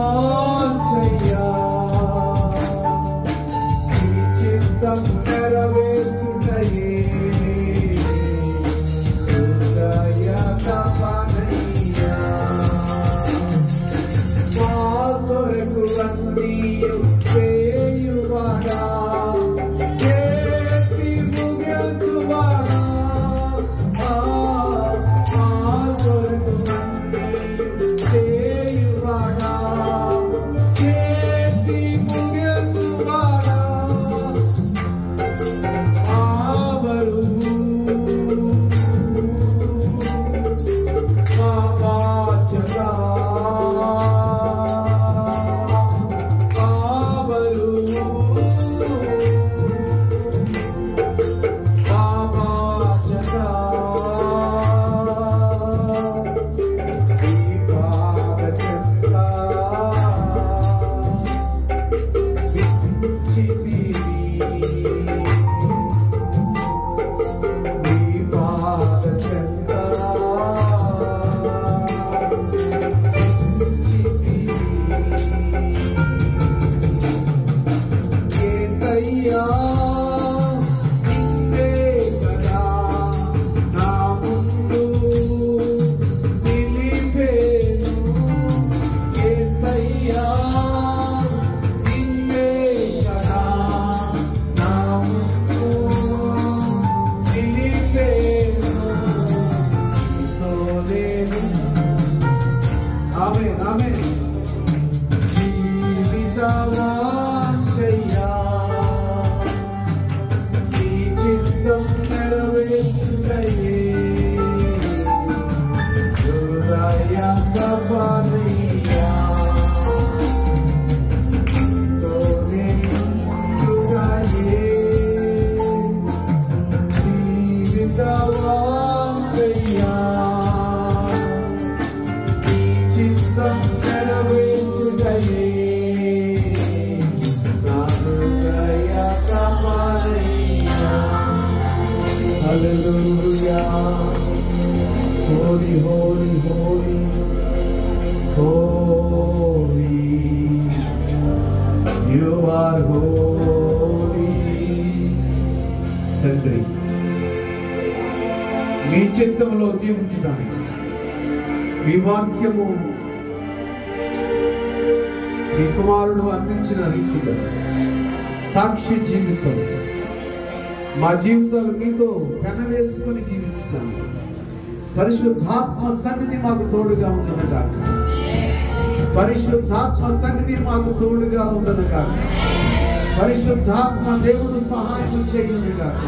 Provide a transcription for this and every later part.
జీవితవాంఛయ్యా నీ చిత్తం నెరవేర్చుటయే హృదయ తపనయ్యా మా కొరకు అన్నీ చేయువాడా చేసి ముగించువాడా మా కొరకు అన్నీ చేయువాడా చేసి ముగించువాడా ఆవరు మా బాధ్యత ఆవరు మా బాధ్యత ఈ పాదచెంత విచ్చితివి ఈ పాదచెంత యేసయ్యా నిన్నే కదా నా ముందు నిలిపేను యేసయ్యా నిన్నే కదా నా ముందు నిలిపేను నీతో నేను ఆమేన్ ఆమేన్ జీవితవాంఛయ్యా నీ చిత్తం నెరవేర్చుటయే హృదయ తపనయ్యా నీతో నేనుండుటయే జీవితవాంఛయ్యా నీ చిత్తం నెరవేర్చుటయే నా హృదయ తపనయ్యా హల్లెలూయా holy holy holy holy you are holy తండ్రి మీ చిత్తంలో జీవించడానికి మీ వాక్యము మీ కుమారుడు అందించిన రీతిలో సాక్షి జీవితం మా జీవితాలు మీతో పెనవేసుకొని జీవించడానికి పరిశుద్ధాత్మ సన్నిధి మాకు తోడుగా ఉండను గాక పరిశుద్ధాత్మ సన్నిధి మాకు తోడుగా ఉండను గాక పరిశుద్ధాత్మ దేవుడు సహాయం చేయును గాక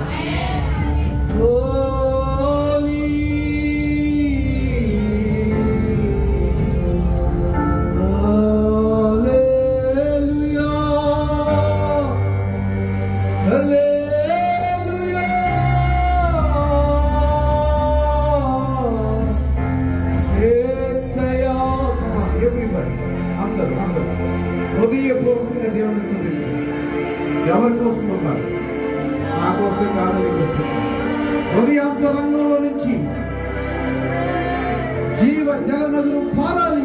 హృదయపూర్వకంగా దేవుని స్తుతించండి. ఎవరి కోసం ఉన్నారు? నా కోసం కాదు, హృదయాంతరంగంలో నుంచి జీవ జల నదులు పారాలి.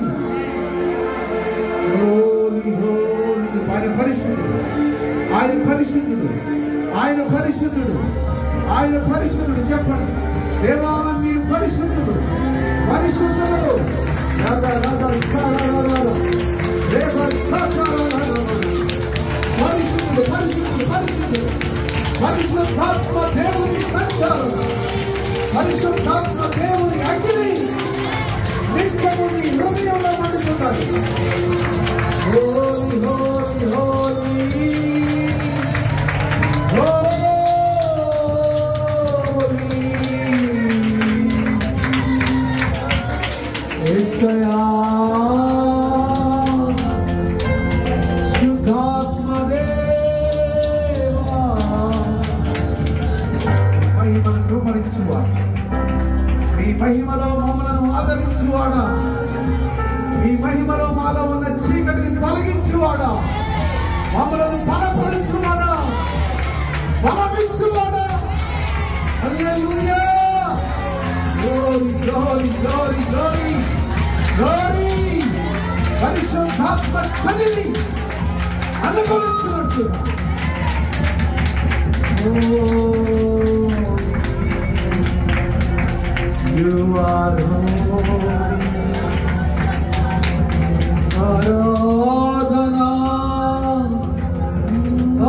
ఆయన పరిశుద్ధుడు, ఆయన పరిశుద్ధుడు, ఆయన పరిశుద్ధుడు, ఆయన పరిశుద్ధుడు. చెప్పండి, దేవా మీరు పరిశుద్ధుడు, పరిశుద్ధుడు. పరిశుద్ధుడు పరిశుద్ధుడు పరిశుద్ధుడు పరిశుద్ధాత్మ దేవుని సంచారం, పరిశుద్ధాత్మ దేవుని అగ్ని నిత్యము నీ హృదయంలో మండుతున్నది. హోలీ హోలీ హోలీ హోలీ యేసయ్యా శుద్ధాత్మ దేవా మహిమను కుమ్మరించువాడా, మీ మహిమలో మమ్మలను ఆదరించువాడా, మీ మహిమలో మాలో ఉన్న చీకటిని తొలగించువాడా, మమ్మలను బలపరుచువాడా, బలమించువాడా. హల్లెలూయా. Glory, glory, glory, glory, glory. పరిశుద్ధాత్మ సన్నిధి అనుభవించినట్లుగా You are holy. Aradhana,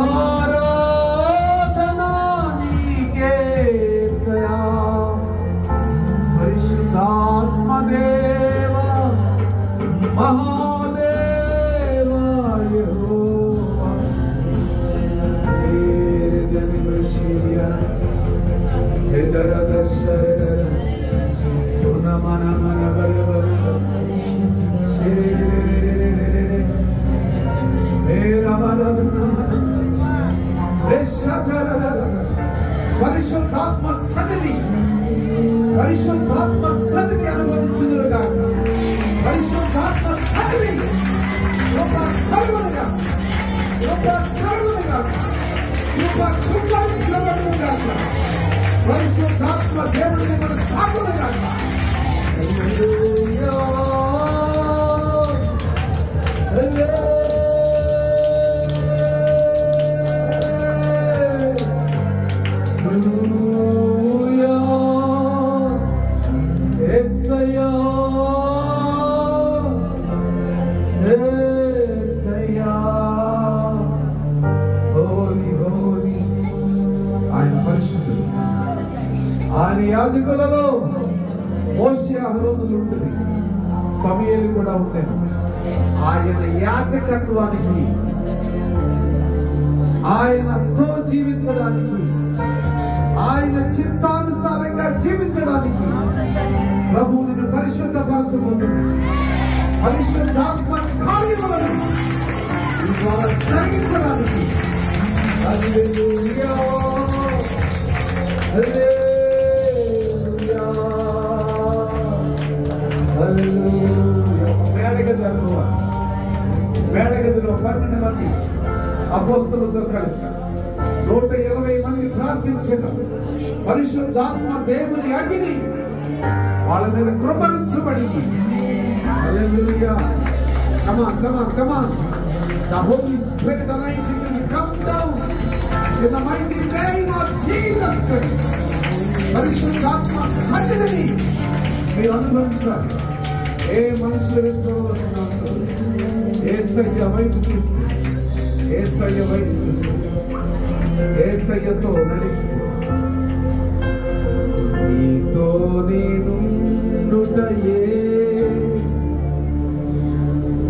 Aradhana Nike Saya Parishuddhatma Deva Mahadeva Yehovah Tere Janima Shriya Hedara Shara Mana mana bara పరిశుద్ధాత్మ సన్నిధి అనుభవించుదురుగా పరిశుద్ధాత్మ సన్నిధి పరిశుద్ధాత్మ దేవుడిని మనం తాకులుగా ఆయన యాజకులలో మోషే అహరోనులు ఉంటుంది, సమూయేలు కూడా ఉంటాయి. ఆయన యాజకత్వానికి, ఆయనతో జీవించడానికి, ఆయన చిత్తానుసారంగా జీవించడానికి ప్రభువుని పరిశుద్ధపరచబోతుంది. పరిశుద్ధాత్మ కార్యములను జరిగించడానికి మేడగదిలో 12 మంది అపోస్తలులతో కలిసి 120 మంది ప్రార్థించగా పరిశుద్ధాత్మ దేవుని అగ్ని వాళ్ళ మీద కృపణించబడింది. హల్లెలూయా. Come on, come on, come on. The Holy Spirit anointing will come down in the mighty name of Jesus Christ. పరిశుద్ధాత్మ సన్నిధిని మీరు అనుభవించాలి. ఏ మనుషులు ఎంచుకోవాల్సిన యేసయ్య వైపు చూస్తూ, యేసయ్య వైపు చూస్తూ, యేసయ్యతో నడుస్తూ నీతో నేనుండుటయే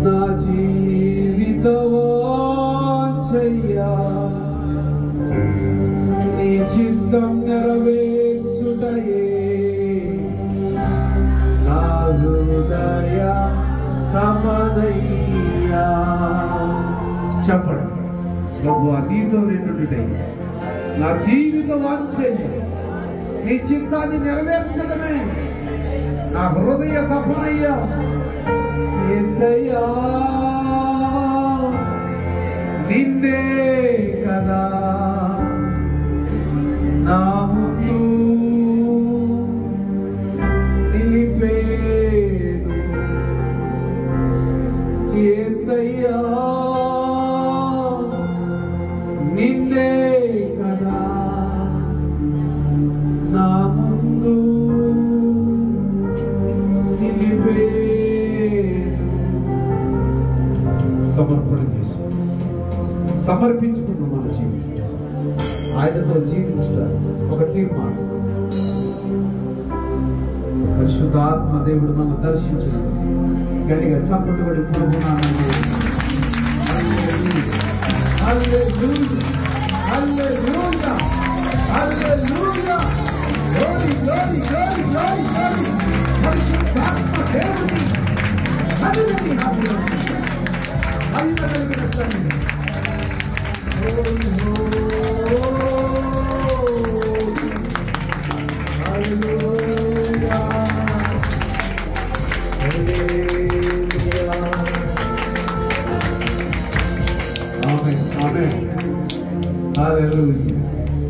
నా జీవిత వాంఛయ్యా, నీ చిత్తం నెరవేర్చుటయే నా హృదయ తమనయ్యా. చెప్పండి, ప్రభువా నీతో నిండుటయే నా జీవిత వాంఛయ్యా, నీ చిత్తాన్ని నెరవేర్చడమే నా హృదయ తపనయ్యా. యేసయ్యా నిన్నే కదా నా ముందు నిలిపేను. యేసయ్యా నిన్నే కదా నా ముందు నిలిపేను. సమర్పణ చేసి సమర్పించుకున్న మన జీవితం ఆయనతో జీవించడానికి ఒక తీర్మానం. పరిశుద్ధాత్మ దేవుడు మనం దర్శించడం గట్టిగా చప్పట్లు పడి ప్రభునామమున hallelujah, hallelujah, hallelujah. Glory, glory, glory, glory, glory. పరిశుద్ధాత్మ దేవుని సన్నిధిని కలిగిన సన్నిధి. Amen. Amen. Hallelujah.